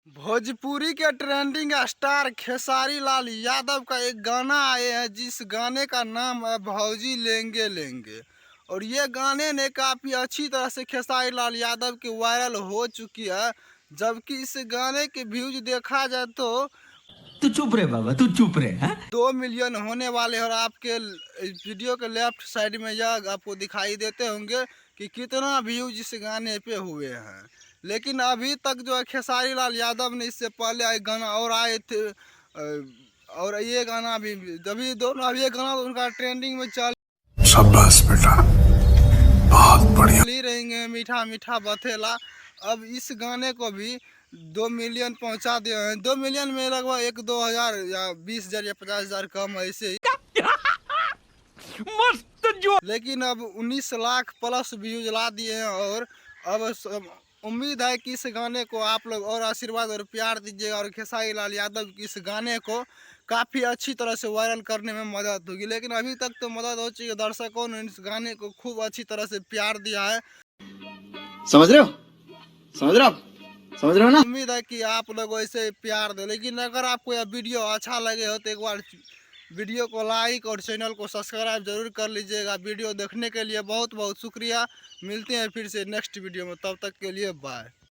भोजपुरी के trending star Khesari Lal Yadav का एक गाना आए हैं जिस गाने का नाम है भौजी लेंगे लेंगे। और ये गाने ने काफ़ी अच्छी तरह से खेसारी लाल यादव की वायरल हो चुकी है। जबकि इस गाने के व्यूज देखा जाए तो तू चुप रहे बाबा, तू चुप रहे हैं। 2 मिलियन होने वाले हैं। और आपके वीडियो के लेफ्ट साइड में यह आपको दिखाई देते होंगे कि कितना व्यूज इस गाने पे हुए हैं। लेकिन अभी तक जो है खेसारी लाल यादव ने इससे पहले एक गाना और आए थे और ये गाना भी अभी दोनों अभी ये गाना तो उनका ट्रेंडिंग में चल शाबाश बेटा, बहुत बढ़िया। ही रहेंगे मीठा मीठा बथेला। अब इस गाने को भी 2 मिलियन पहुंचा दिए हैं। 2 मिलियन में लगभग 1-2 हजार या 20 हजार या 50 हजार कम ऐसे ही। मस्त जो लेकिन अब 19 लाख प्लस व्यूज ला दिए हैं। और अब उम्मीद है कि इस गाने को आप लोग और आशीर्वाद और प्यार दीजिएगा और खेसारी लाल यादव की इस गाने को काफ़ी अच्छी तरह से वायरल करने में मदद होगी। लेकिन अभी तक तो मदद हो चुकी है, दर्शकों ने इस गाने को खूब अच्छी तरह से प्यार दिया है। समझ रहे हो? समझ रहे हो आप? समझ रहे हो ना? उम्मीद है कि आप लोग ऐसे प्यार दो। लेकिन अगर आपको यह वीडियो अच्छा लगे हो तो एक बार वीडियो को लाइक और चैनल को सब्सक्राइब जरूर कर लीजिएगा। वीडियो देखने के लिए बहुत बहुत शुक्रिया। मिलते हैं फिर से नेक्स्ट वीडियो में, तब तक के लिए बाय।